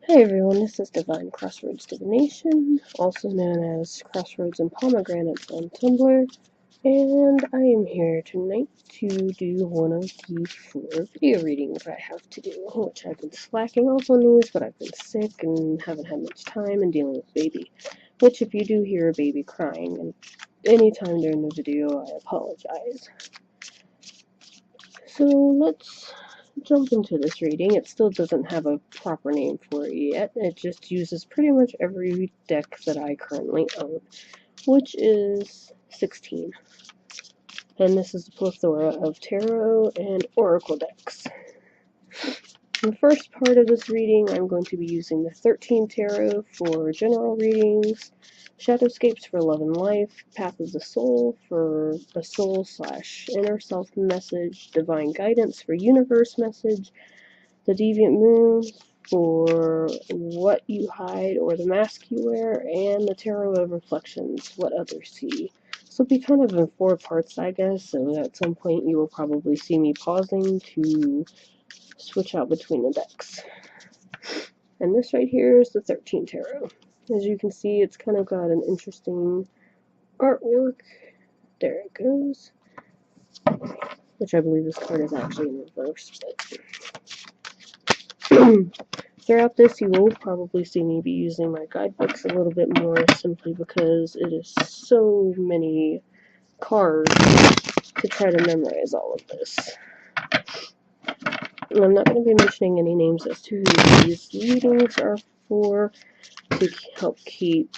Hey everyone, this is Divine Crossroads Divination, also known as Crossroads and Pomegranates on Tumblr, and I am here tonight to do one of the 4 video readings I have to do, which I've been slacking off on these, but I've been sick and haven't had much time and dealing with baby, which if you do hear a baby crying and anytime during the video, I apologize. So let's jump into this reading. It still doesn't have a proper name for it yet. It just uses pretty much every deck that I currently own, which is 16. And this is a plethora of tarot and oracle decks. In the first part of this reading, I'm going to be using the 13 tarot for general readings, Shadowscapes for love and life, Path of the Soul for a soul/inner self message, Divine Guidance for universe message, the Deviant Moon for what you hide or the mask you wear, and the Tarot of Reflections, what others see. This will be kind of in 4 parts, I guess, so at some point you will probably see me pausing to switch out between the decks. And this right here is the 13 tarot. As you can see, it's kind of got an interesting artwork. There it goes. Which I believe this card is actually in reverse, but throughout this you will probably see me be using my guidebooks a little bit more, simply because it is so many cards to try to memorize all of this. And I'm not going to be mentioning any names as to who these readings are for, to help keep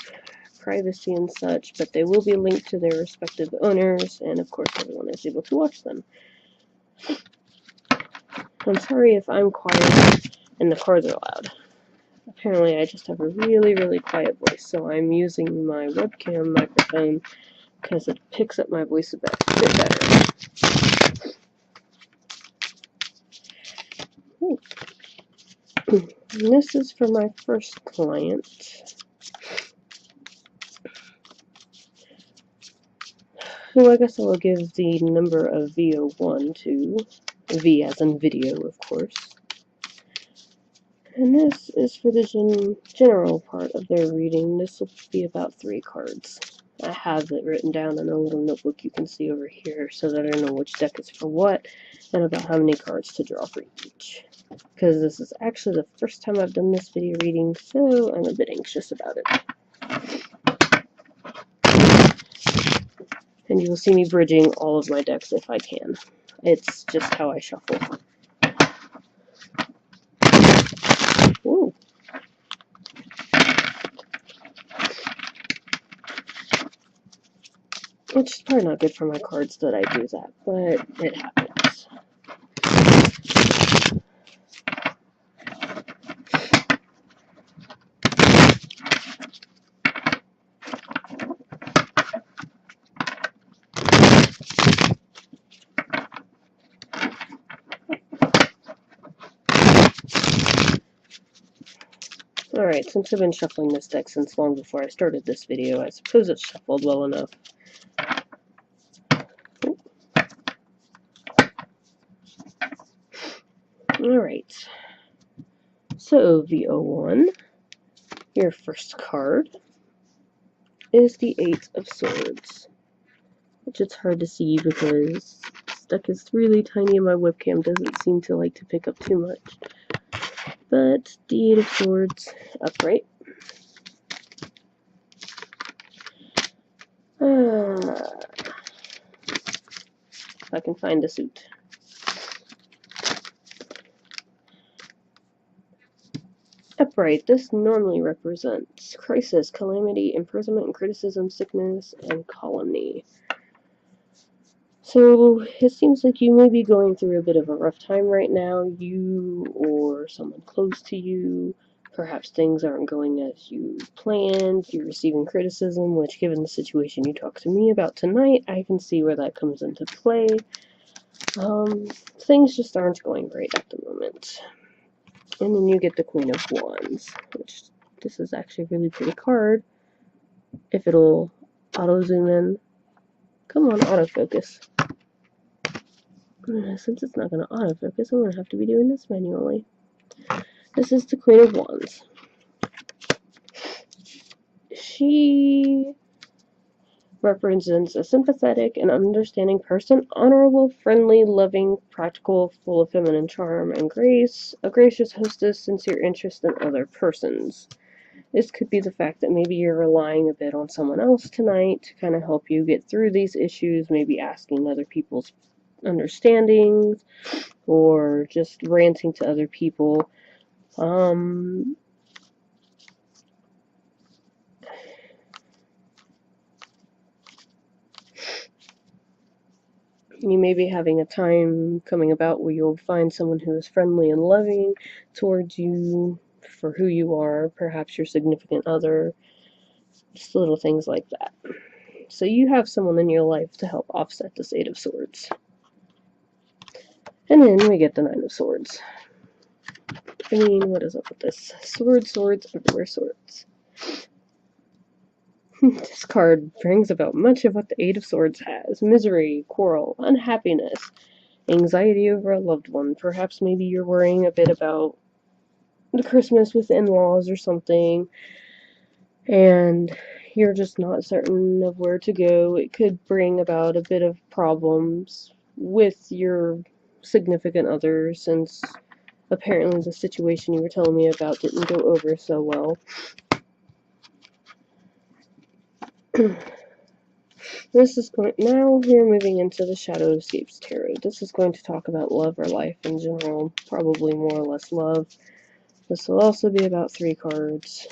privacy and such, but they will be linked to their respective owners, and of course everyone is able to watch them. I'm sorry if I'm quiet and the cards are loud. Apparently I just have a really quiet voice, so I'm using my webcam microphone because it picks up my voice a bit better. And this is for my first client. Who I guess I will give the number of V01 to. V as in video, of course. And this is for the general part of their reading. This will be about 3 cards. I have it written down in a little notebook you can see over here so that I know which deck is for what and about how many cards to draw for each. Because this is actually the first time I've done this video reading, so I'm a bit anxious about it. And you will see me bridging all of my decks if I can. It's just how I shuffle. Ooh. Which is probably not good for my cards that I do that, but it happens. Alright, since I've been shuffling this deck since long before I started this video, I suppose it's shuffled well enough. Alright, so V01, your first card is the 8 of Swords, which it's hard to see because this deck is really tiny and my webcam doesn't seem to like to pick up too much. But the 8 of Swords, upright. If I can find the suit. Upright, this normally represents crisis, calamity, imprisonment, and criticism, sickness, and colony. So, it seems like you may be going through a bit of a rough time right now, you or someone close to you. Perhaps things aren't going as you planned, you're receiving criticism, which given the situation you talked to me about tonight, I can see where that comes into play. Things just aren't going great at the moment. And then you get the Queen of Wands, which this is actually a really pretty card. If it'll auto zoom in. Come on, autofocus. Since it's not going to autofocus, I'm going to have to be doing this manually. This is the Queen of Wands. She represents a sympathetic and understanding person, honorable, friendly, loving, practical, full of feminine charm and grace, a gracious hostess, sincere interest in other persons. This could be the fact that maybe you're relying a bit on someone else tonight to kind of help you get through these issues, maybe asking other people's understandings, or just ranting to other people. You may be having a time coming about where you'll find someone who is friendly and loving towards you for who you are, perhaps your significant other, just little things like that. So you have someone in your life to help offset this Eight of Swords. And then we get the Nine of Swords. I mean, what is up with this? Swords, swords, everywhere swords. This card brings about much of what the Eight of Swords has. Misery, quarrel, unhappiness, anxiety over a loved one. Perhaps maybe you're worrying a bit about the Christmas with in-laws or something, and you're just not certain of where to go. It could bring about a bit of problems with your significant other, since apparently the situation you were telling me about didn't go over so well. Now we're moving into the Shadowscapes Tarot. This is going to talk about love or life in general, probably more or less love. This will also be about 3 cards.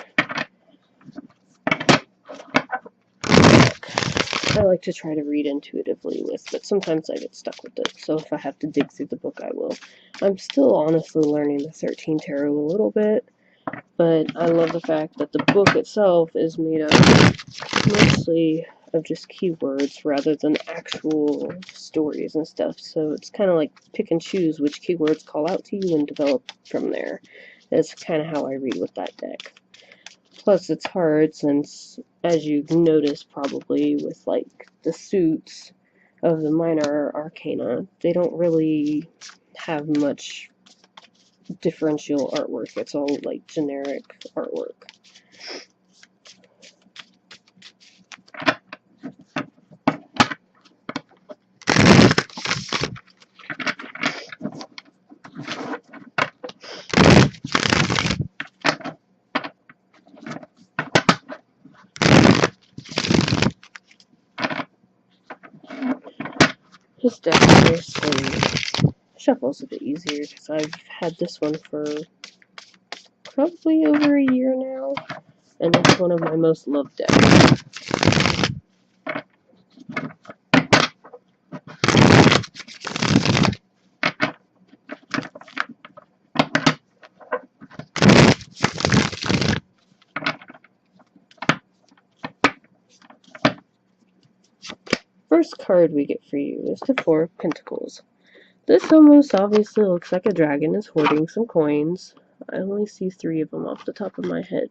I like to try to read intuitively with, but sometimes I get stuck with it, so if I have to dig through the book, I will. I'm still honestly learning the 13 Tarot a little bit, but I love the fact that the book itself is made up mostly of just keywords rather than actual stories and stuff, so it's kind of like pick and choose which keywords call out to you and develop from there. That's kind of how I read with that deck. Plus it's hard since, as you notice probably with like the suits of the minor arcana, they don't really have much differential artwork. It's all like generic artwork. This deck obviously shuffles a bit easier because I've had this one for probably over a year now, and it's one of my most loved decks. First card we get for you is the Four of Pentacles. This almost obviously looks like a dragon is hoarding some coins. I only see 3 of them off the top of my head.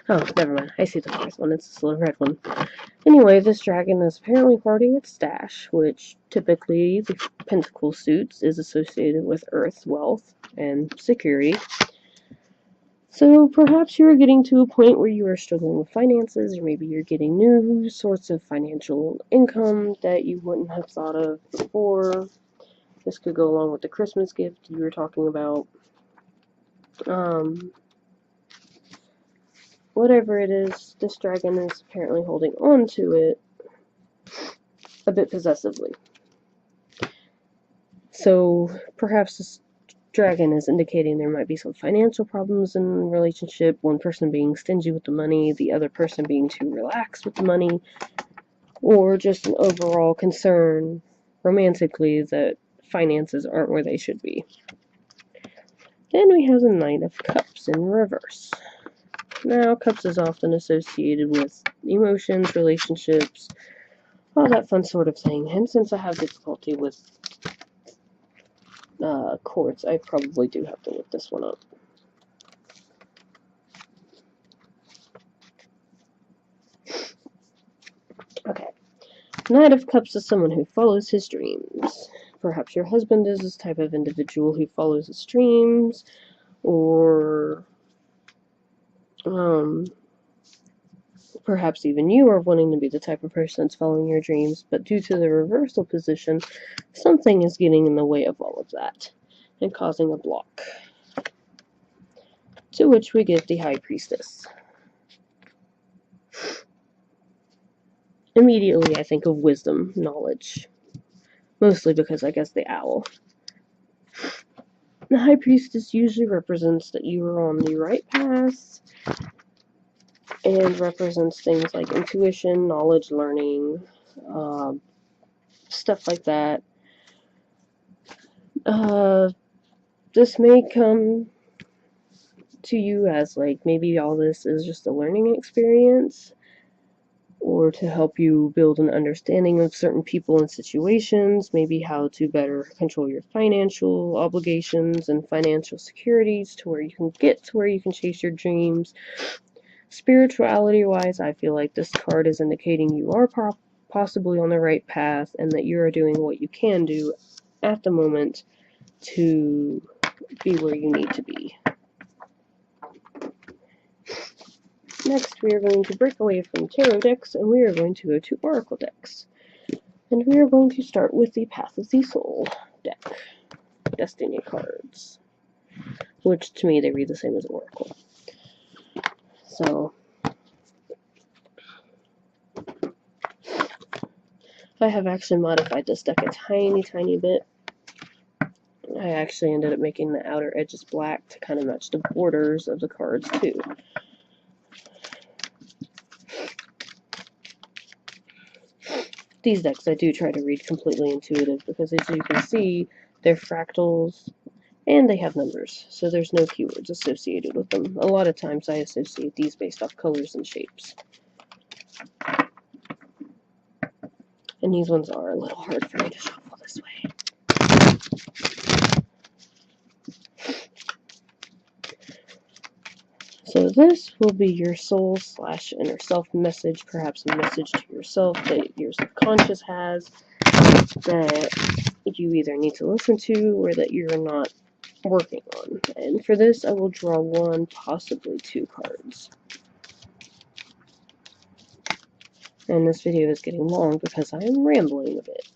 Oh, never mind. I see the 4th one. It's this little red one. Anyway, this dragon is apparently hoarding its stash, which typically the pentacle suits is associated with earth, wealth, and security. So perhaps you're getting to a point where you are struggling with finances, or maybe you're getting new sorts of financial income that you wouldn't have thought of before. This could go along with the Christmas gift you were talking about. Whatever it is, this dragon is apparently holding on to it a bit possessively. So perhaps this dragon is indicating there might be some financial problems in the relationship, one person being stingy with the money, the other person being too relaxed with the money, or just an overall concern romantically that finances aren't where they should be. Then we have the Knight of Cups in reverse. Now, Cups is often associated with emotions, relationships, all that fun sort of thing, and since I have difficulty with quartz, I probably do have to look this one up. Okay. Knight of Cups is someone who follows his dreams. Perhaps your husband is this type of individual who follows his dreams, or Perhaps even you are wanting to be the type of person that's following your dreams, but due to the reversal position, something is getting in the way of all of that and causing a block. To which we get the High Priestess. Immediately I think of wisdom, knowledge. Mostly because I guess the owl. The High Priestess usually represents that you are on the right path and represents things like intuition, knowledge, learning, stuff like that. This may come to you as like maybe all this is just a learning experience, or to help you build an understanding of certain people and situations, maybe how to better control your financial obligations and financial securities to where you can get to where you can chase your dreams. Spirituality wise, I feel like this card is indicating you are possibly on the right path and that you are doing what you can do at the moment to be where you need to be. Next, we are going to break away from tarot decks, and we are going to go to oracle decks. And we are going to start with the Path of the Soul deck. Destiny cards. Which, to me, they read the same as oracle. So, I have actually modified this deck a tiny bit. I actually ended up making the outer edges black to kind of match the borders of the cards, too. These decks I do try to read completely intuitive because, as you can see, they're fractals and they have numbers, so there's no keywords associated with them. A lot of times I associate these based off colors and shapes. And these ones are a little hard for me to shuffle this way. So this will be your soul/inner self message, perhaps a message to yourself that your subconscious has that you either need to listen to or that you're not working on. And for this, I will draw one, possibly two cards. And this video is getting long because I am rambling a bit.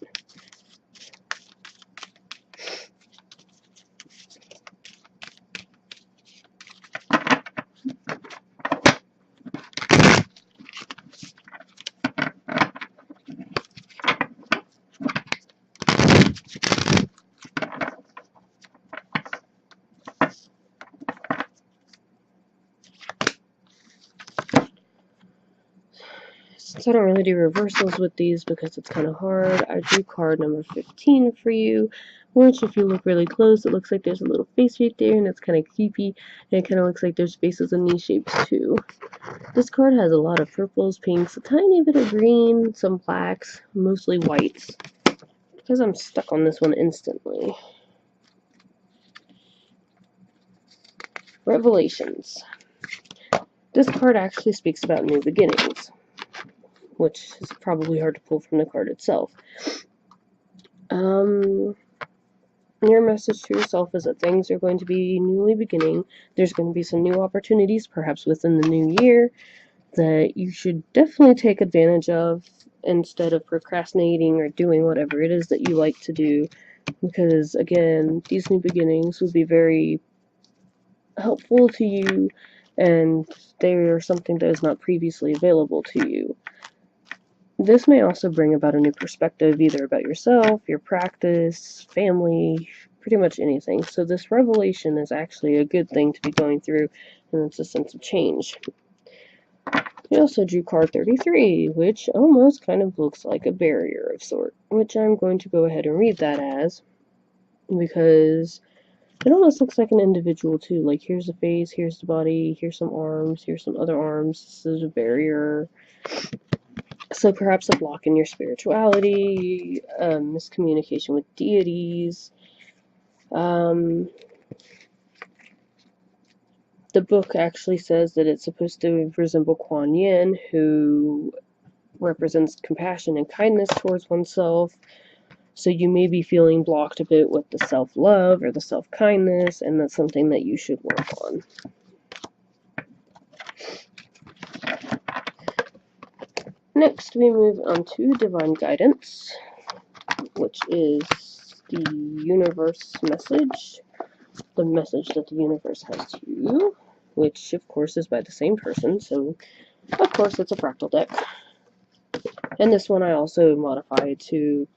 Since I don't really do reversals with these because it's kind of hard, I drew card number 15 for you, which if you look really close, it looks like there's a little face right there, and it's kind of creepy, and it kind of looks like there's faces in these shapes too. This card has a lot of purples, pinks, a tiny bit of green, some blacks, mostly whites, because I'm stuck on this one instantly. Revelations. This card actually speaks about new beginnings, which is probably hard to pull from the card itself. Your message to yourself is that things are going to be newly beginning. There's going to be some new opportunities, perhaps within the new year, that you should definitely take advantage of instead of procrastinating or doing whatever it is that you like to do. Because, again, these new beginnings will be very helpful to you, and they are something that is not previously available to you. This may also bring about a new perspective, either about yourself, your practice, family, pretty much anything. So this revelation is actually a good thing to be going through, and it's a sense of change. We also drew card 33, which almost kind of looks like a barrier of sort, which I'm going to go ahead and read that as, because it almost looks like an individual too. Like, here's the face, here's the body, here's some arms, here's some other arms. This is a barrier. So perhaps a block in your spirituality, miscommunication with deities. The book actually says that it's supposed to resemble Kuan Yin, who represents compassion and kindness towards oneself. So you may be feeling blocked a bit with the self-love or the self-kindness, and that's something that you should work on. Next, we move on to Divine Guidance, which is the universe message. The message that the universe has to you, which of course is by the same person, so of course it's a fractal deck. And this one I also modified to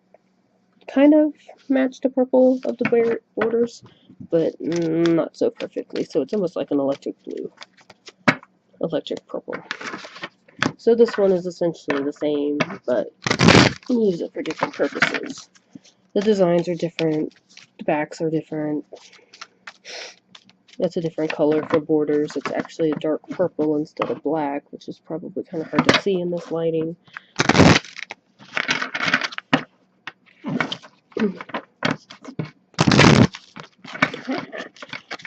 kind of match the purple of the borders, but not so perfectly, so it's almost like an electric blue, electric purple. So this one is essentially the same, but you use it for different purposes. The designs are different, the backs are different. That's a different color for borders. It's actually a dark purple instead of black, which is probably kind of hard to see in this lighting.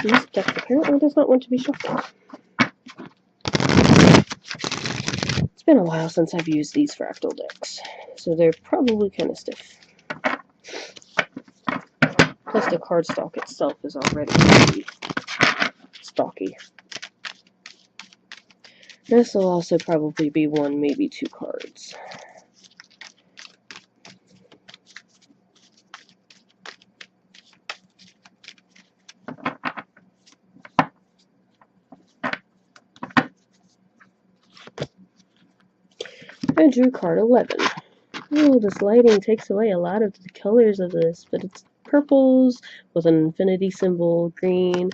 This deck apparently does not want to be shuffled. It's been a while since I've used these fractal decks, so they're probably kind of stiff. Plus the cardstock itself is already pretty stocky. This will also probably be 1, maybe 2 cards. I drew card 11. Oh, this lighting takes away a lot of the colors of this, but it's purples with an infinity symbol, green.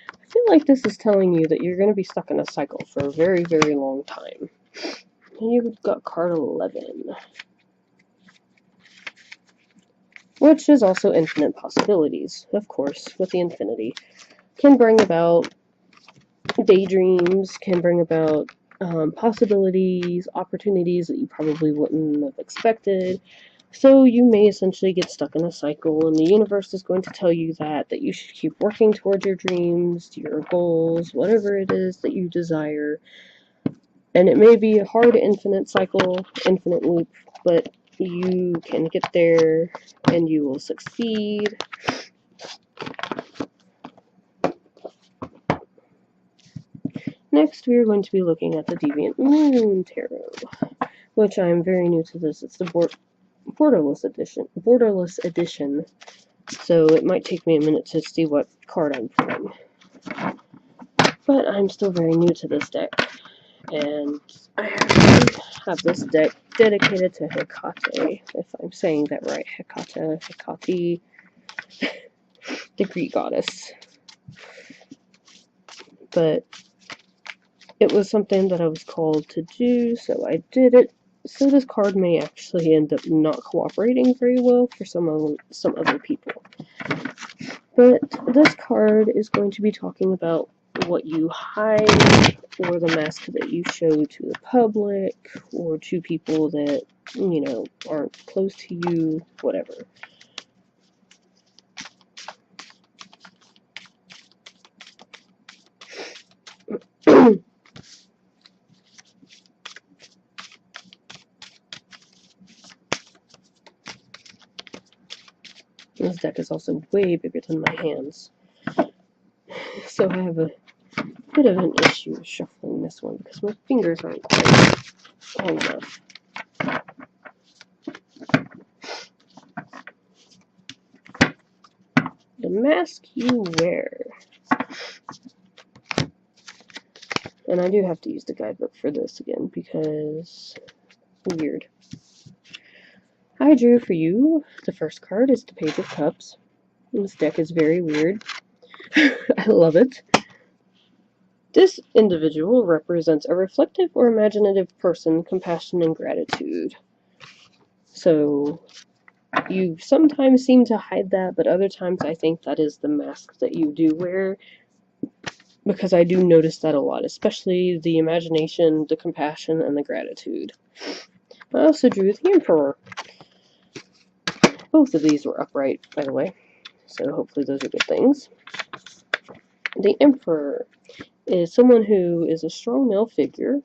I feel like this is telling you that you're going to be stuck in a cycle for a very, very long time. And you've got card 11, which is also infinite possibilities, of course, with the infinity. Can bring about daydreams, can bring about possibilities, opportunities that you probably wouldn't have expected. So you may essentially get stuck in a cycle, and the universe is going to tell you that you should keep working towards your dreams, your goals, whatever it is that you desire. And it may be a hard infinite cycle, infinite loop, but you can get there and you will succeed. Next, we are going to be looking at the Deviant Moon Tarot, which I'm very new to this. It's the borderless edition, so it might take me a minute to see what card I'm pulling. But I'm still very new to this deck, and I actually have this deck dedicated to Hecate, if I'm saying that right. Hecate, the Greek goddess. But it was something that I was called to do, so I did it. So this card may actually end up not cooperating very well for some other people. But this card is going to be talking about what you hide, or the mask that you show to the public, or to people that, you know, aren't close to you, whatever. This deck is also way bigger than my hands, so I have a bit of an issue shuffling this one because my fingers aren't quite long enough. The mask you wear. And I do have to use the guidebook for this again because weird. I drew for you. The first card is the Page of Cups. This deck is very weird. I love it. This individual represents a reflective or imaginative person, compassion and gratitude. So you sometimes seem to hide that, but other times I think that is the mask that you do wear, because I do notice that a lot, especially the imagination, the compassion, and the gratitude. I also drew the Emperor. Both of these were upright, by the way, so hopefully those are good things. The Emperor is someone who is a strong male figure,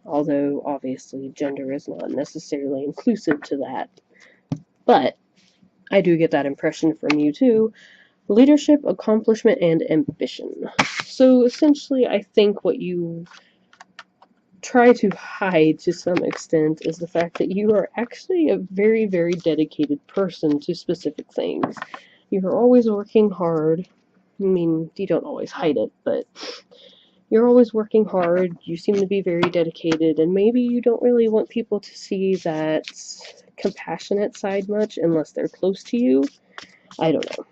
although obviously gender is not necessarily inclusive to that, but I do get that impression from you too. Leadership, accomplishment, and ambition. So essentially I think what you try to hide to some extent is the fact that you are actually a very, very dedicated person to specific things. You're always working hard. I mean, you don't always hide it, but you're always working hard. You seem to be very dedicated, and maybe you don't really want people to see that compassionate side much unless they're close to you. I don't know.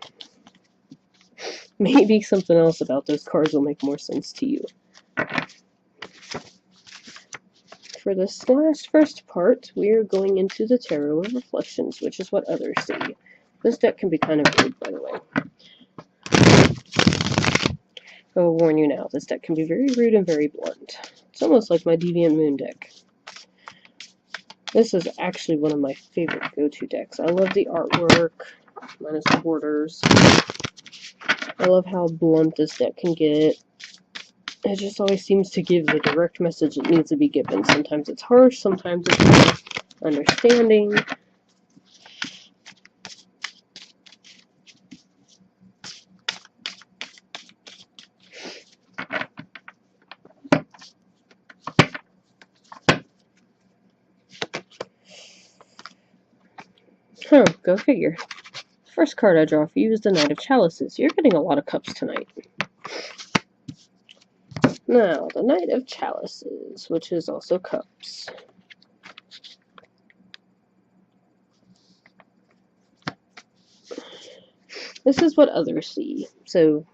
Maybe something else about those cards will make more sense to you. For this first part, we are going into the Tarot of Reflections, which is what others see. This deck can be kind of rude, by the way. I will warn you now, this deck can be very rude and very blunt. It's almost like my Deviant Moon deck. This is actually one of my favorite go-to decks. I love the artwork, minus the borders. I love how blunt this deck can get. It just always seems to give the direct message it needs to be given. Sometimes it's harsh, sometimes it's understanding. Huh, go figure. First card I draw for you is the Knight of Chalices. You're getting a lot of cups tonight. Now, the Knight of Chalices, which is also cups. This is what others see. So,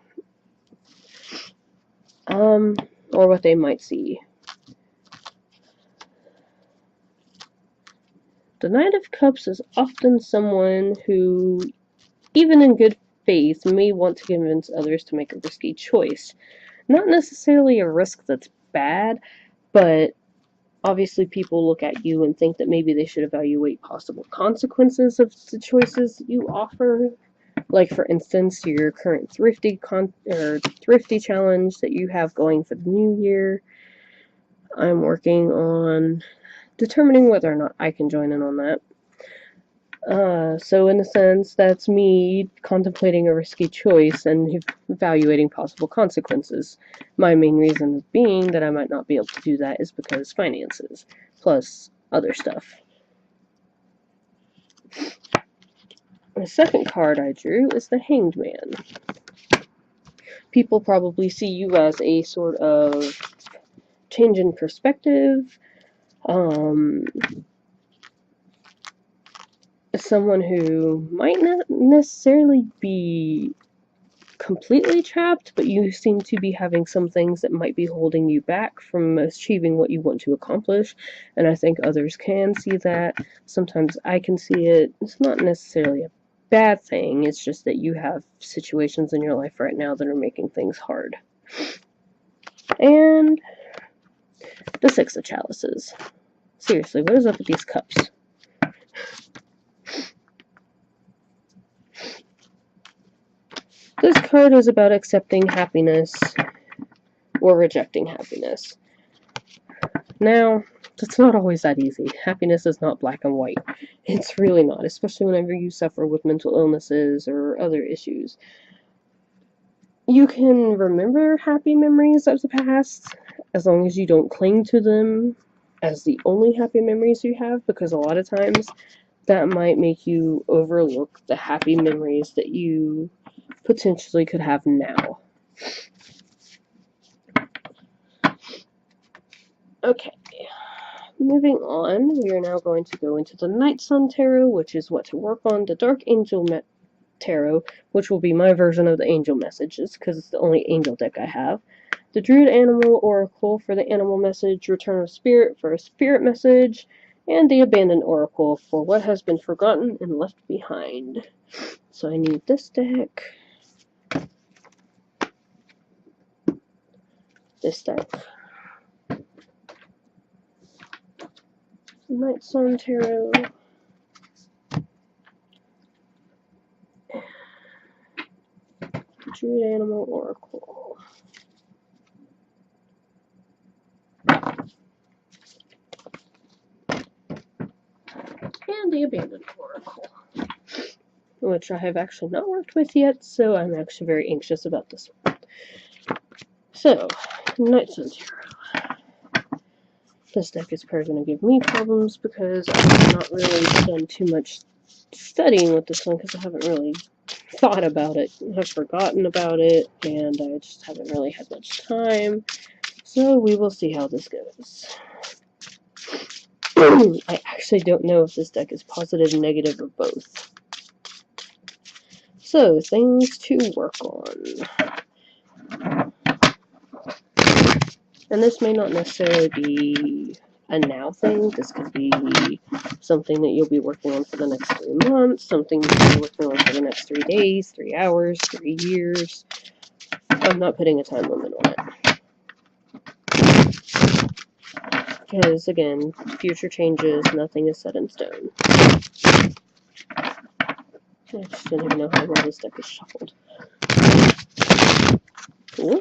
or what they might see. The Knight of Cups is often someone who, even in good faith, may want to convince others to make a risky choice. Not necessarily a risk that's bad, but obviously people look at you and think that maybe they should evaluate possible consequences of the choices you offer. Like, for instance, your current thrifty challenge that you have going for the new year. I'm working on determining whether or not I can join in on that. So in a sense, that's me contemplating a risky choice and evaluating possible consequences. My main reason being that I might not be able to do that is because finances, plus other stuff. The second card I drew is the Hanged Man. People probably see you as a sort of change in perspective, someone who might not necessarily be completely trapped, but you seem to be having some things that might be holding you back from achieving what you want to accomplish, and I think others can see that. Sometimes I can see it. It's not necessarily a bad thing, it's just that you have situations in your life right now that are making things hard. And the Six of Chalices. Seriously, what is up with these cups? This card is about accepting happiness or rejecting happiness. Now, it's not always that easy. Happiness is not black and white. It's really not, especially whenever you suffer with mental illnesses or other issues. You can remember happy memories of the past as long as you don't cling to them as the only happy memories you have, because a lot of times that might make you overlook the happy memories that you potentially could have now. Okay, moving on, we are now going to go into the Night Sun Tarot, which is what to work on, the Dark Angel Tarot, which will be my version of the Angel Messages, because it's the only Angel deck I have. The Druid Animal Oracle for the Animal Message, Return of Spirit for a Spirit Message, and the Abandoned Oracle for what has been forgotten and left behind. So I need this deck, this deck, Night Sun Tarot, Druid Animal Oracle, and the Abandoned Oracle, which I have actually not worked with yet, so I'm actually very anxious about this one. So, Night Sun Tarot. This deck is probably going to give me problems because I've not really done too much studying with this one because I haven't really thought about it. I've forgotten about it, and I just haven't really had much time. So we will see how this goes. I actually don't know if this deck is positive, negative, or both. So, things to work on. And this may not necessarily be a now thing. This could be something that you'll be working on for the next 3 months, something you'll be working on for the next 3 days, 3 hours, 3 years. I'm not putting a time limit on it. Because, again, future changes, nothing is set in stone. I just don't even know how well this deck is shuffled. Ooh.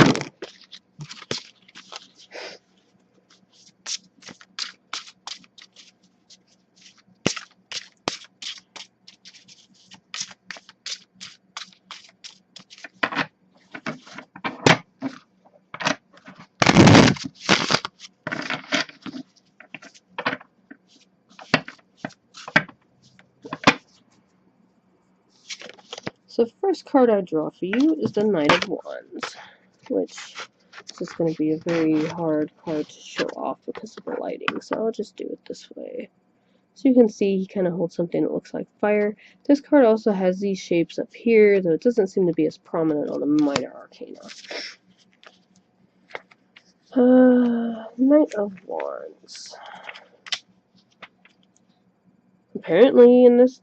So the first card I draw for you is the Knight of Wands, which is just going to be a very hard card to show off because of the lighting, so I'll just do it this way. So you can see he kind of holds something that looks like fire. This card also has these shapes up here, though it doesn't seem to be as prominent on the Minor Arcana. Knight of Wands. Apparently in this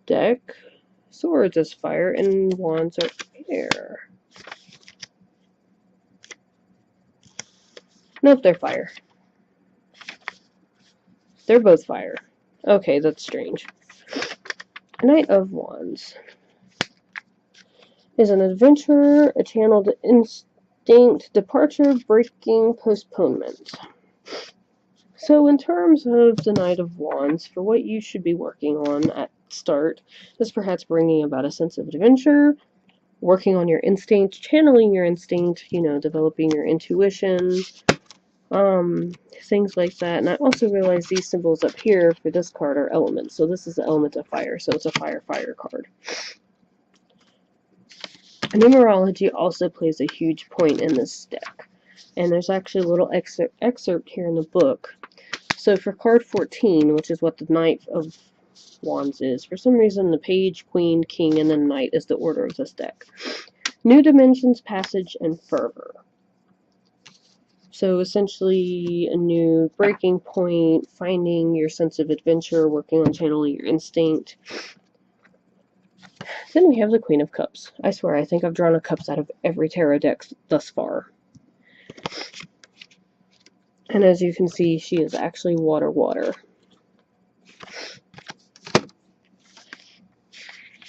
deck, swords is fire and wands are air. Nope, they're fire. They're both fire. Okay, that's strange. Knight of Wands is an adventurer, a channeled instinct, departure, breaking, postponement. So in terms of the Knight of Wands, for what you should be working on at start is perhaps bringing about a sense of adventure, working on your instinct, channeling your instinct, you know, developing your intuition, things like that. And I also realize these symbols up here for this card are elements. So this is the element of fire, so it's a fire card. Numerology also plays a huge point in this deck. And there's actually a little excerpt here in the book. So for card 14, which is what the Knight of Wands is, for some reason the Page, Queen, King, and then Knight is the order of this deck. New Dimensions, Passage, and Fervor. So essentially a new breaking point, finding your sense of adventure, working on channeling your instinct. Then we have the Queen of Cups. I swear, I think I've drawn a Cups out of every tarot deck thus far. And as you can see, she is actually water.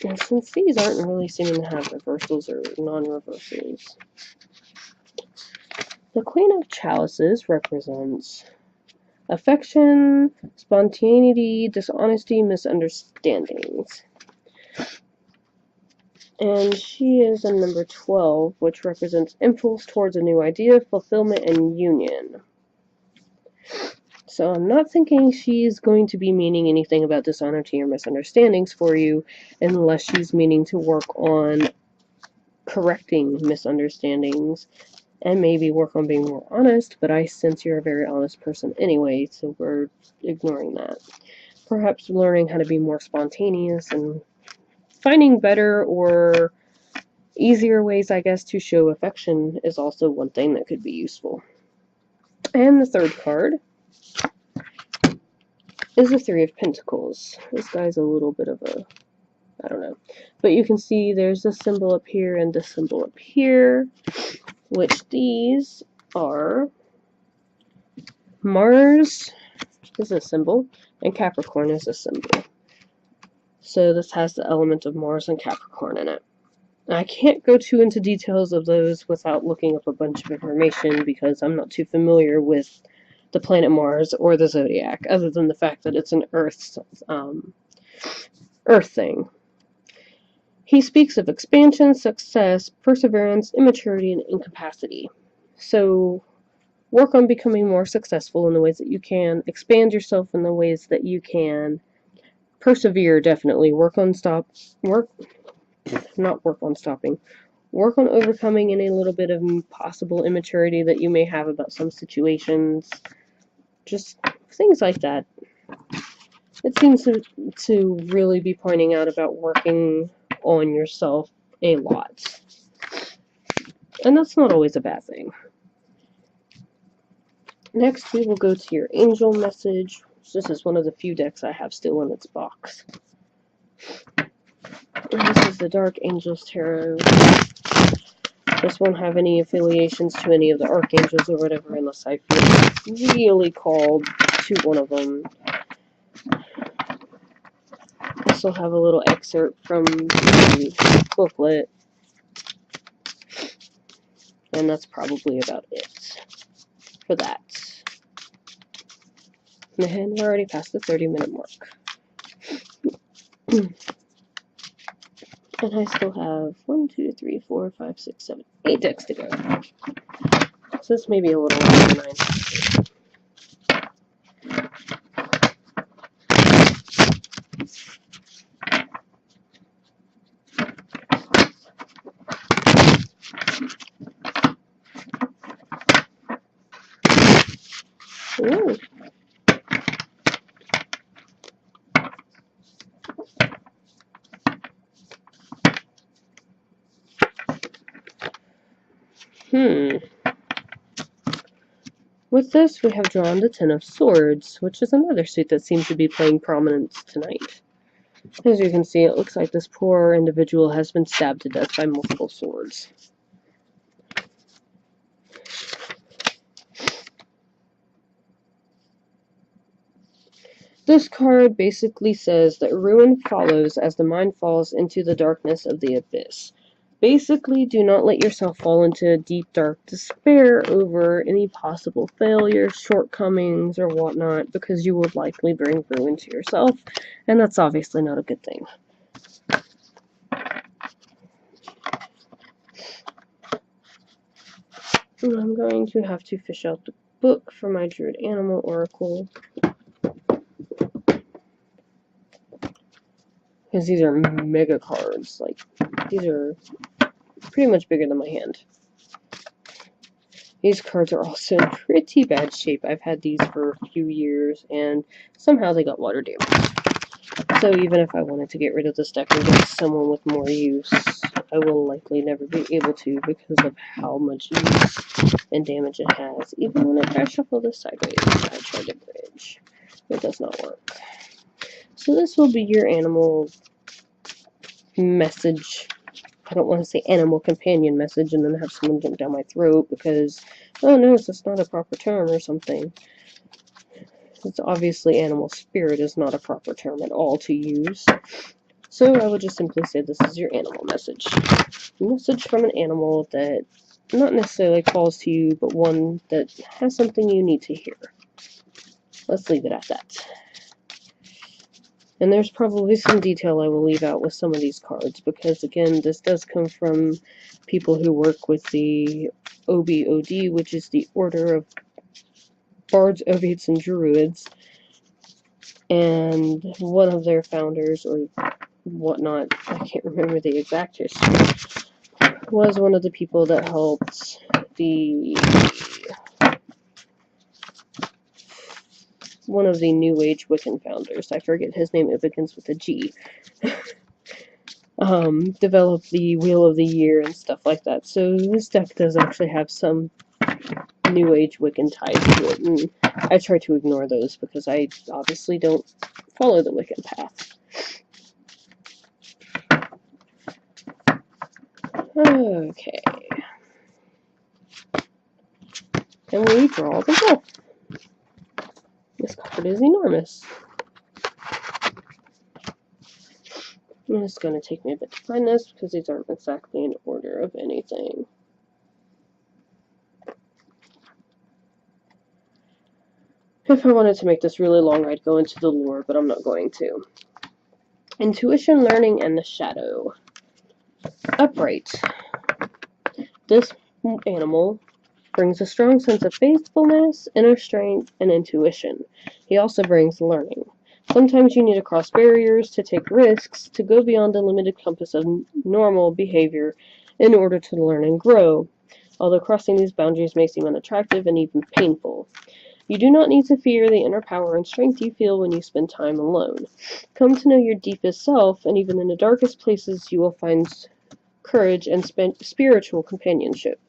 And since these aren't really seeming to have reversals or non-reversals, the Queen of Chalices represents affection, spontaneity, dishonesty, misunderstandings. And she is in number 12, which represents impulse towards a new idea, fulfillment, and union. So I'm not thinking she's going to be meaning anything about dishonesty or misunderstandings for you, unless she's meaning to work on correcting misunderstandings and maybe work on being more honest, but I sense you're a very honest person anyway, so we're ignoring that. Perhaps learning how to be more spontaneous and finding better or easier ways, I guess, to show affection is also one thing that could be useful. And the third card is the Three of Pentacles. This guy's a little bit of a, I don't know. But you can see there's this symbol up here and this symbol up here, which these are Mars is a symbol and Capricorn is a symbol. So this has the element of Mars and Capricorn in it. And I can't go too into details of those without looking up a bunch of information because I'm not too familiar with the planet Mars or the zodiac, other than the fact that it's an Earth thing. He speaks of expansion, success, perseverance, immaturity, and incapacity. So work on becoming more successful in the ways that you can, expand yourself in the ways that you can, persevere, definitely, work on overcoming any little bit of possible immaturity that you may have about some situations, just things like that. It seems to really be pointing out about working on yourself a lot. And that's not always a bad thing. Next, we will go to your angel message. This is one of the few decks I have still in its box. And this is the Dark Angels Tarot. This won't have any affiliations to any of the archangels or whatever unless I feel really called to one of them. This will have a little excerpt from the booklet. And that's probably about it for that. And we're already past the 30-minute mark. And I still have 1, 2, 3, 4, 5, 6, 7, 8 decks to go. So this may be a little longer than I anticipated. Ooh. With this, we have drawn the Ten of Swords, which is another suit that seems to be playing prominence tonight. As you can see, it looks like this poor individual has been stabbed to death by multiple swords. This card basically says that ruin follows as the mind falls into the darkness of the abyss. Basically, do not let yourself fall into deep, dark despair over any possible failures, shortcomings, or whatnot, because you will likely bring ruin to yourself, and that's obviously not a good thing. And I'm going to have to fish out the book for my Druid Animal Oracle, because these are mega cards. Like, these are pretty much bigger than my hand. These cards are also in pretty bad shape. I've had these for a few years, and somehow they got water damage. So even if I wanted to get rid of this deck and get someone with more use, I will likely never be able to because of how much use and damage it has. Even when I shuffle this sideways, I tried to bridge. It does not work. So this will be your animal message. I don't want to say animal companion message and then have someone jump down my throat because, oh no, it's not a proper term or something. It's obviously animal spirit is not a proper term at all to use. So I would just simply say this is your animal message. A message from an animal that not necessarily calls to you, but one that has something you need to hear. Let's leave it at that. And there's probably some detail I will leave out with some of these cards, because again, this does come from people who work with the OBOD, which is the Order of Bards, Oviates, and Druids. And one of their founders, or whatnot, I can't remember the exact history, was one of the people that helped one of the New Age Wiccan founders, I forget his name, it begins with a G, developed the Wheel of the Year and stuff like that. So this deck does actually have some New Age Wiccan ties to it, and I try to ignore those because I obviously don't follow the Wiccan path. Okay. And we draw the wolf. This card is enormous. And it's going to take me a bit to find this because these aren't exactly in order of anything. If I wanted to make this really long, I'd go into the lore, but I'm not going to. Intuition, learning, and the shadow. Upright. This animal brings a strong sense of faithfulness, inner strength, and intuition. He also brings learning. Sometimes you need to cross barriers, to take risks, to go beyond the limited compass of normal behavior in order to learn and grow, although crossing these boundaries may seem unattractive and even painful. You do not need to fear the inner power and strength you feel when you spend time alone. Come to know your deepest self, and even in the darkest places you will find courage and spiritual companionship.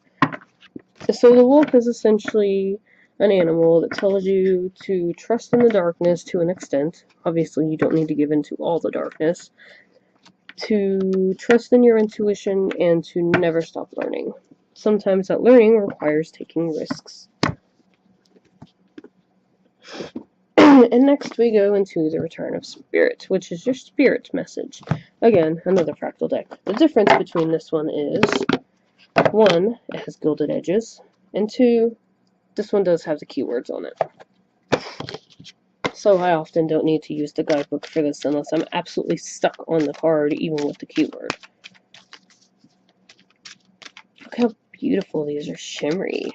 So the wolf is essentially an animal that tells you to trust in the darkness to an extent. Obviously, you don't need to give in to all the darkness. To trust in your intuition and to never stop learning. Sometimes that learning requires taking risks. And next we go into the Return of Spirit, which is your spirit message. Again, another fractal deck. The difference between this one is, 1, it has gilded edges, and 2, this one does have the keywords on it. So I often don't need to use the guidebook for this unless I'm absolutely stuck on the card, even with the keyword. Look how beautiful these are, shimmery.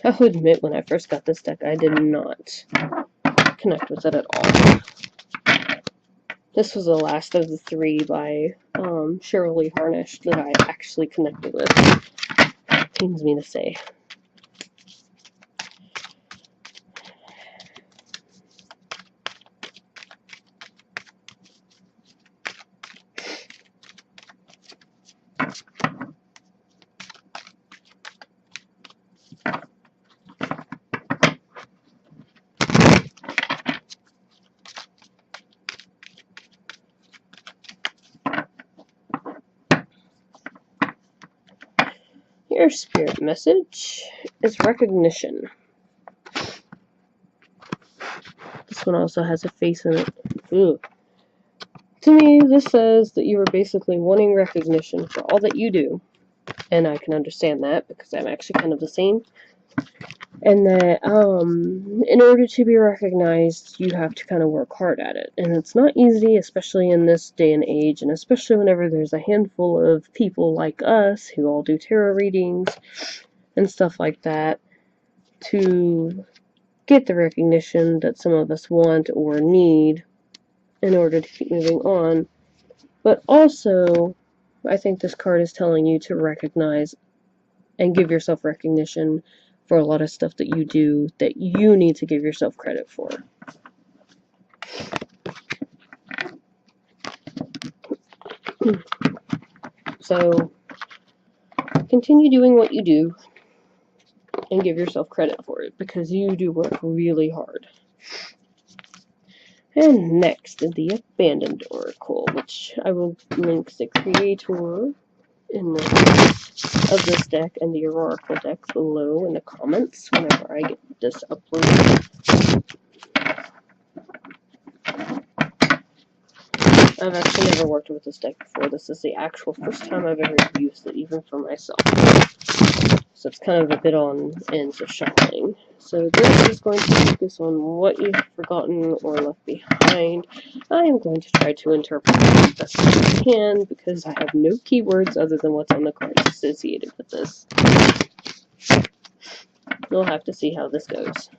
I'll admit, when I first got this deck, I did not connect with it at all. This was the last of the 3 by Cheryl Harnish that I actually connected with. Pains me to say. Your spirit message is recognition. This one also has a face in it. Ooh. To me, this says that you are basically wanting recognition for all that you do. And I can understand that because I'm actually kind of the same. And that in order to be recognized, you have to kind of work hard at it. And it's not easy, especially in this day and age, and especially whenever there's a handful of people like us who all do tarot readings and stuff like that, to get the recognition that some of us want or need in order to keep moving on. But also, I think this card is telling you to recognize and give yourself recognition for a lot of stuff that you do that you need to give yourself credit for. So, continue doing what you do and give yourself credit for it, because you do work really hard. And next, the Abandoned Oracle, which I will link the creator in of this deck and the Auroracle deck below in the comments whenever I get this uploaded. I've actually never worked with this deck before. This is the actual first time I've ever used it, even for myself. So it's kind of a bit on ends of shuffling. So this is going to focus on what you've forgotten or left behind. I am going to try to interpret it as best as I can because I have no keywords other than what's on the cards associated with this. We'll have to see how this goes.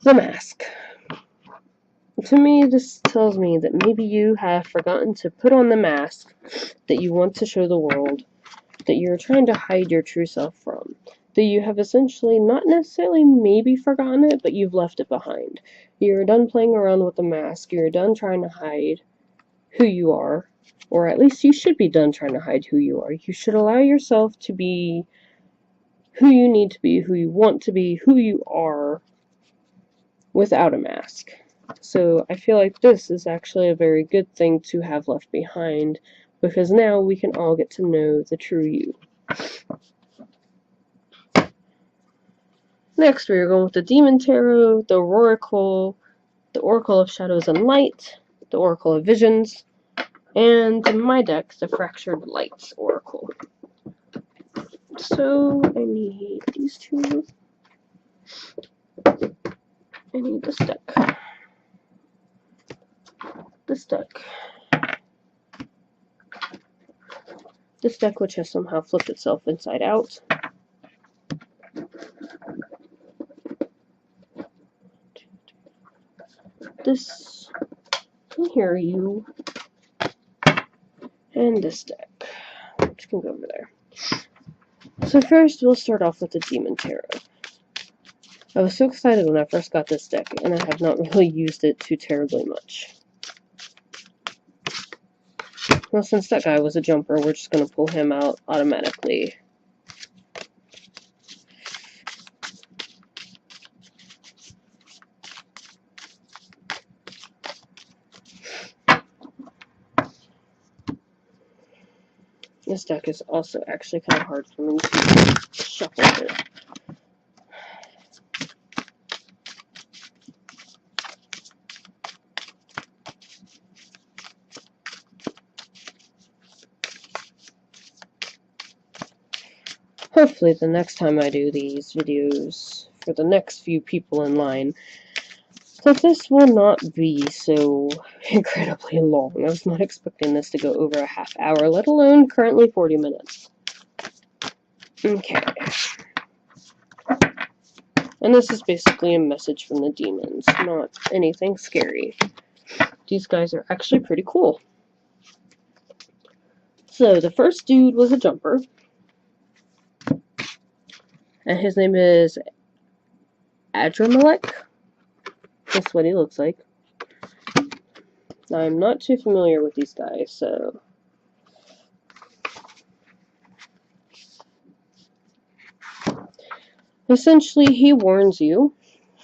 The Mask. To me, this tells me that maybe you have forgotten to put on the mask that you want to show the world, that you're trying to hide your true self from. That you have essentially not necessarily maybe forgotten it, but you've left it behind. You're done playing around with the mask. You're done trying to hide who you are. Or at least you should be done trying to hide who you are. You should allow yourself to be who you need to be, who you want to be, who you are, without a mask. So I feel like this is actually a very good thing to have left behind, because now we can all get to know the true you. Next we are going with the Demon Tarot, the Auroracle, the Oracle of Shadows and Light, the Oracle of Visions, and in my deck, the Fractured Lights Oracle. So, I need these two. I need this deck. This deck. This deck, which has somehow flipped itself inside out. This. I hear you. And this deck. Which can go over there. So first, we'll start off with the Demon Tarot. I was so excited when I first got this deck, and I have not really used it too terribly much. Well, since that guy was a jumper, we're just going to pull him out automatically. This deck is also actually kind of hard for me to shuffle it. Hopefully the next time I do these videos for the next few people in line, that this will not be so incredibly long. I was not expecting this to go over a half hour, let alone currently 40 minutes. Okay. And this is basically a message from the demons, not anything scary. These guys are actually pretty cool. So, the first dude was a jumper. And his name is Adramelech. That's what he looks like. I'm not too familiar with these guys, so... Essentially, he warns you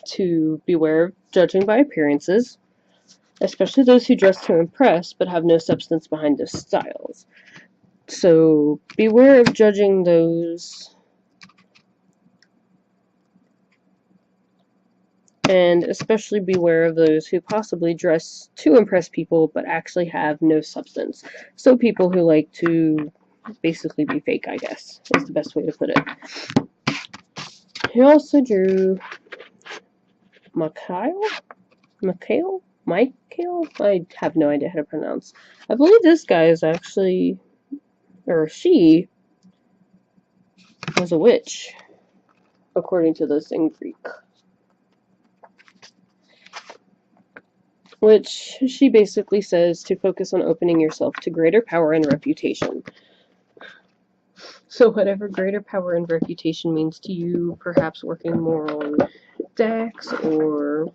to beware of judging by appearances, especially those who dress to impress but have no substance behind their styles. So, beware of judging those... And especially beware of those who possibly dress to impress people but actually have no substance. So people who like to basically be fake, I guess, is the best way to put it. He also drew Michael? I have no idea how to pronounce. I believe this guy is actually, or she, was a witch, according to this in Greek. Which she basically says to focus on opening yourself to greater power and reputation. So whatever greater power and reputation means to you, perhaps working more on decks or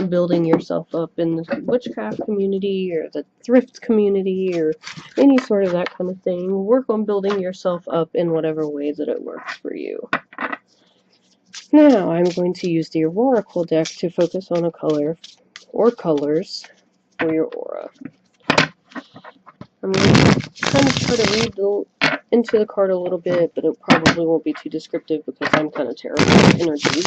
building yourself up in the witchcraft community or the thrift community or any sort of that kind of thing. Work on building yourself up in whatever way that it works for you. Now I'm going to use the Auroracle deck to focus on a color or colors for your aura. I'm going to kind of try to read into the card a little bit, but it probably won't be too descriptive because I'm kind of terrible with energies.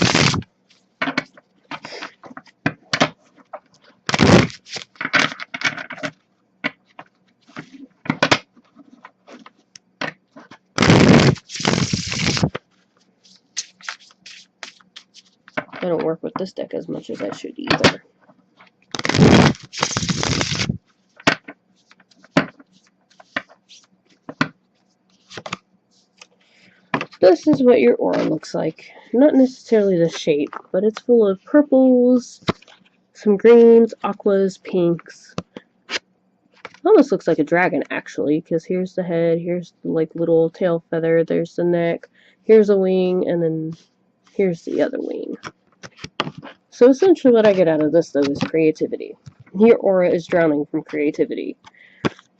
I don't work with this deck as much as I should either. This is what your aura looks like. Not necessarily the shape, but it's full of purples, some greens, aquas, pinks. Almost looks like a dragon, actually, because here's the head, here's the, like, little tail feather, there's the neck, here's a wing, and then here's the other wing. So essentially what I get out of this, though, is creativity. Your aura is drowning from creativity.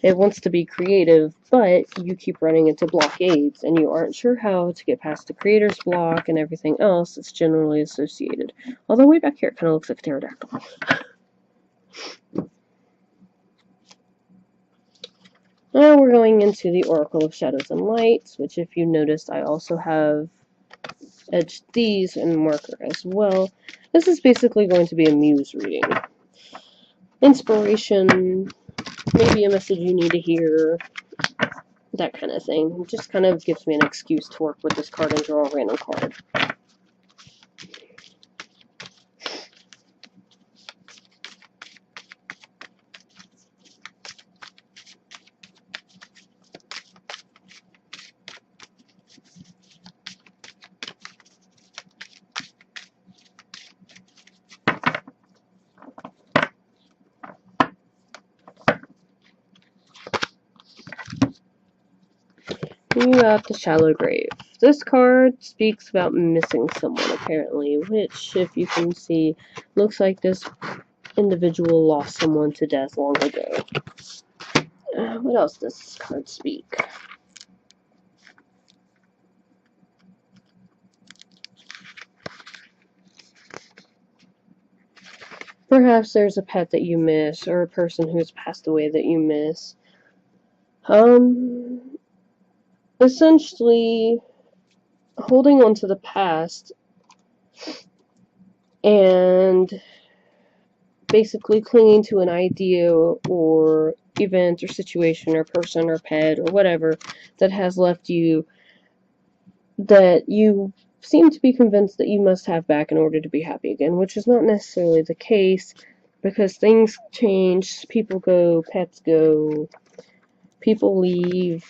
It wants to be creative, but you keep running into blockades, and you aren't sure how to get past the creator's block and everything else that's generally associated. Although way back here it kind of looks like a pterodactyl. Now we're going into the Oracle of Shadows and Lights, which if you noticed I also have edged these in marker as well. This is basically going to be a muse reading. inspiration, maybe a message you need to hear, that kind of thing. It just kind of gives me an excuse to work with this card and draw a random card. You got the Shallow Grave. This card speaks about missing someone, apparently, which, if you can see, looks like this individual lost someone to death long ago. What else does this card speak? Perhaps there's a pet that you miss, or a person who's passed away that you miss. Essentially, holding on to the past and basically clinging to an idea or event or situation or person or pet or whatever that has left you, that you seem to be convinced that you must have back in order to be happy again, which is not necessarily the case, because things change, people go, pets go, people leave,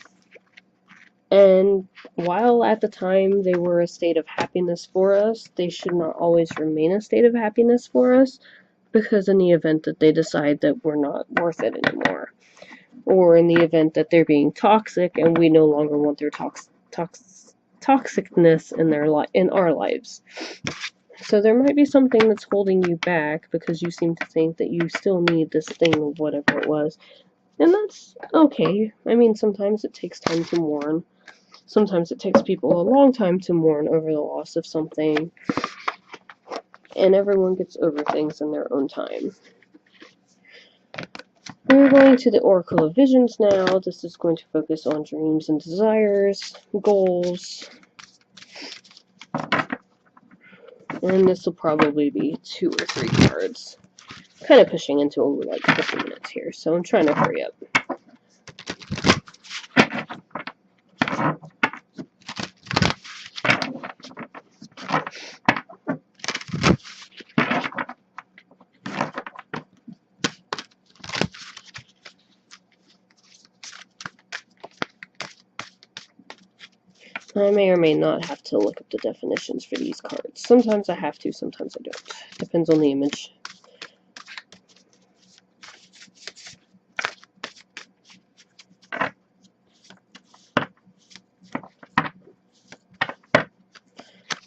and while at the time they were a state of happiness for us, they should not always remain a state of happiness for us, because in the event that they decide that we're not worth it anymore, or in the event that they're being toxic and we no longer want their toxicness in our lives. So there might be something that's holding you back because you seem to think that you still need this thing of whatever it was. And that's okay. I mean, sometimes it takes time to mourn. Sometimes it takes people a long time to mourn over the loss of something. And everyone gets over things in their own time. We're going to the Oracle of Visions now. This is going to focus on dreams and desires, goals. And this will probably be 2 or 3 cards. Kind of pushing into like 50 minutes here, so I'm trying to hurry up. I may or may not have to look up the definitions for these cards. Sometimes I have to, sometimes I don't. Depends on the image.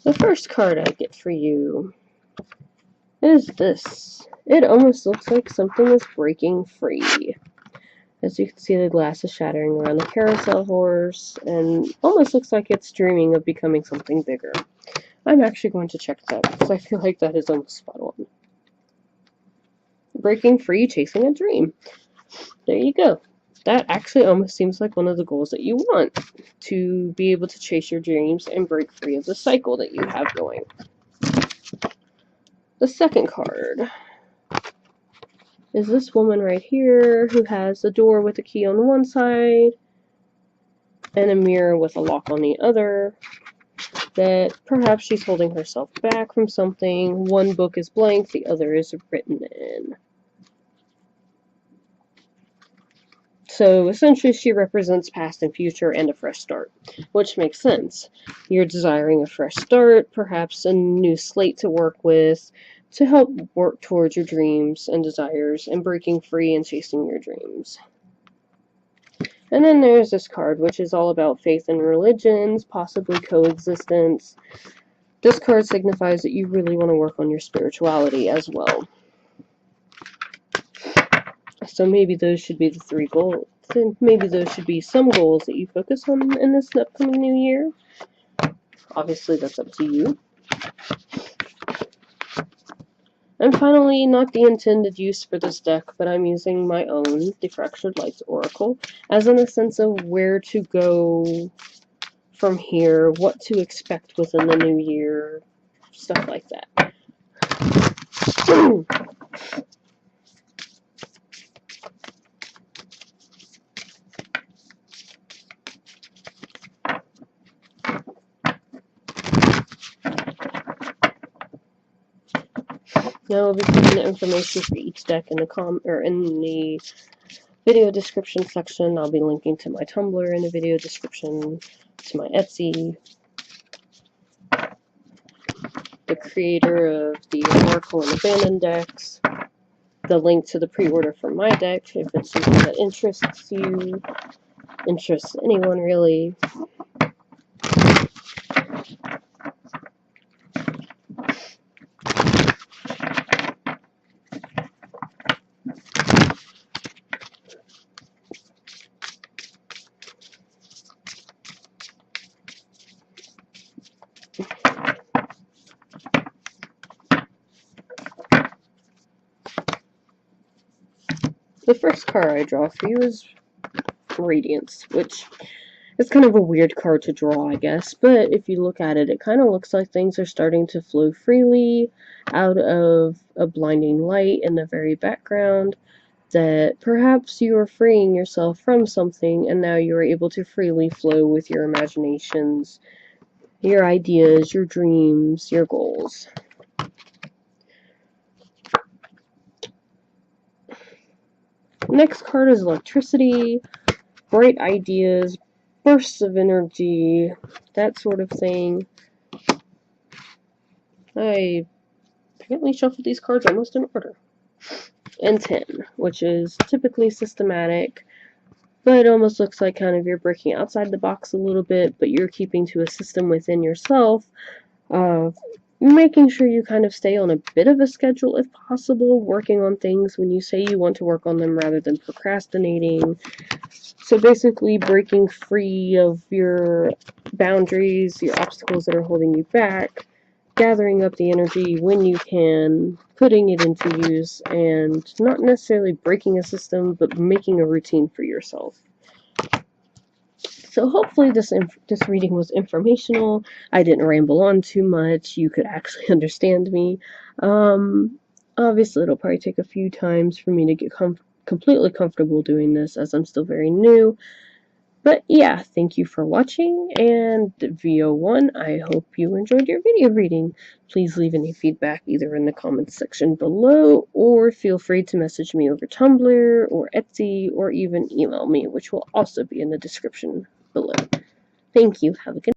The first card I get for you is this. It almost looks like something is breaking free. As you can see, the glass is shattering around the carousel horse, and almost looks like it's dreaming of becoming something bigger. I'm actually going to check that, because I feel like that is almost spot on. Breaking free, chasing a dream. There you go. That actually almost seems like one of the goals that you want, to be able to chase your dreams and break free of the cycle that you have going. The second card is this woman right here who has a door with a key on one side and a mirror with a lock on the other, that perhaps she's holding herself back from something. One book is blank, the other is written in. So essentially she represents past and future and a fresh start, which makes sense. You're desiring a fresh start, perhaps a new slate to work with, to help work towards your dreams and desires and breaking free and chasing your dreams. And then there's this card, which is all about faith and religions, possibly coexistence. This card signifies that you really want to work on your spirituality as well. So maybe those should be the 3 goals. Maybe those should be some goals that you focus on in this upcoming new year. Obviously, that's up to you. And finally, not the intended use for this deck, but I'm using my own, the Fractured Lights Oracle, as in a sense of where to go from here, what to expect within the new year, stuff like that. Now I'll be putting the information for each deck in the video description section. I'll be linking to my Tumblr in the video description, to my Etsy, the creator of the Auroracle and Abandoned decks, the link to the pre-order for my deck if it's something that interests you, interests anyone really. The first card I draw for you is Radiance, which is kind of a weird card to draw, I guess, but if you look at it, it kind of looks like things are starting to flow freely out of a blinding light in the very background, that perhaps you are freeing yourself from something and now you are able to freely flow with your imaginations, your ideas, your dreams, your goals. Next card is Electricity, bright ideas, bursts of energy, that sort of thing. I apparently shuffled these cards almost in order. And 10, which is typically systematic, but it almost looks like kind of you're breaking outside the box a little bit, but you're keeping to a system within yourself, making sure you kind of stay on a bit of a schedule if possible, working on things when you say you want to work on them rather than procrastinating. So basically breaking free of your boundaries, your obstacles that are holding you back, gathering up the energy when you can, putting it into use, and not necessarily breaking a system, but making a routine for yourself. So hopefully this reading was informational. I didn't ramble on too much. You could actually understand me. Obviously, it'll probably take a few times for me to get completely comfortable doing this, as I'm still very new. But yeah, thank you for watching, and V01, I hope you enjoyed your video reading. Please leave any feedback either in the comments section below, or feel free to message me over Tumblr, or Etsy, or even email me, which will also be in the description below. Thank you. Have a good night.